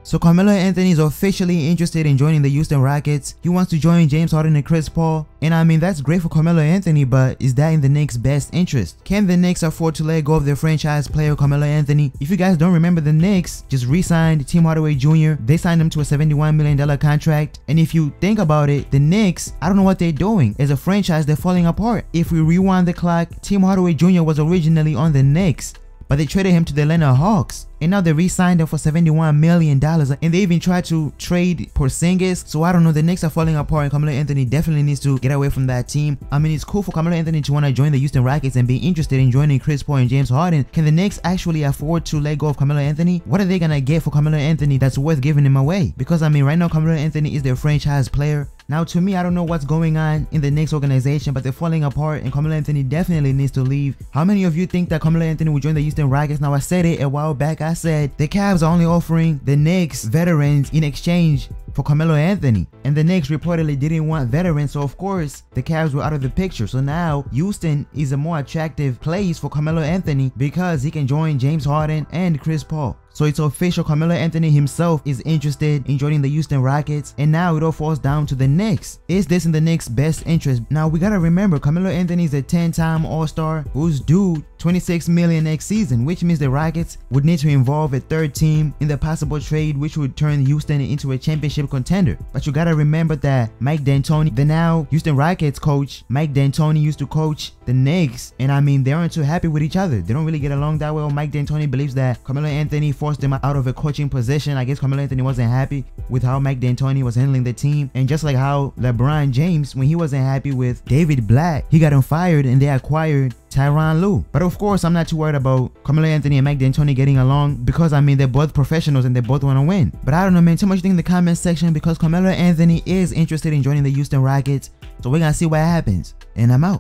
So Carmelo Anthony is officially interested in joining the Houston Rockets. He wants to join James Harden and Chris Paul. And I mean, that's great for Carmelo Anthony, but is that in the Knicks' best interest? Can the Knicks afford to let go of their franchise player Carmelo Anthony? If you guys don't remember, the Knicks just re-signed Tim Hardaway Jr. They signed him to a $71 million contract. And if you think about it, the Knicks, I don't know what they're doing. As a franchise, they're falling apart. If we rewind the clock, Tim Hardaway Jr. was originally on the Knicks, but they traded him to the Atlanta Hawks. And now they re-signed him for $71 million. And they even tried to trade Porzingis. So I don't know, the Knicks are falling apart and Carmelo Anthony definitely needs to get away from that team. I mean, it's cool for Carmelo Anthony to want to join the Houston Rockets and be interested in joining Chris Paul and James Harden. Can the Knicks actually afford to let go of Carmelo Anthony? What are they going to get for Carmelo Anthony that's worth giving him away? Because I mean, right now Carmelo Anthony is their franchise player. Now, to me, I don't know what's going on in the Knicks organization, but they're falling apart and Carmelo Anthony definitely needs to leave. How many of you think that Carmelo Anthony will join the Houston Rockets? Now, I said it a while back. I said the Cavs are only offering the Knicks veterans in exchange for Carmelo Anthony, and the Knicks reportedly didn't want veterans, so of course the Cavs were out of the picture. So now Houston is a more attractive place for Carmelo Anthony because he can join James Harden and Chris Paul. So it's official, Carmelo Anthony himself is interested in joining the Houston Rockets, and now it all falls down to the Knicks. Is this in the Knicks' best interest? Now we gotta remember, Carmelo Anthony is a 10-time All-Star who's due $26 million next season, which means the Rockets would need to involve a third team in the possible trade, which would turn Houston into a championship contender. But you gotta remember that Mike D'Antoni, the now Houston Rockets coach, Mike D'Antoni used to coach the Knicks, and I mean, they aren't too happy with each other. They don't really get along that well. Mike D'Antoni believes that Carmelo Anthony forced him out of a coaching position. I guess Carmelo Anthony wasn't happy with how Mike D'Antoni was handling the team, and just like how LeBron James, when he wasn't happy with David Blatt, he got him fired and they acquired Tyronn Lue. But of course, I'm not too worried about Carmelo Anthony and Mike D'Antoni getting along because I mean, they're both professionals and they both want to win. But I don't know, man, too much thing in the comment section because Carmelo Anthony is interested in joining the Houston Rockets. So we're gonna see what happens, and I'm out.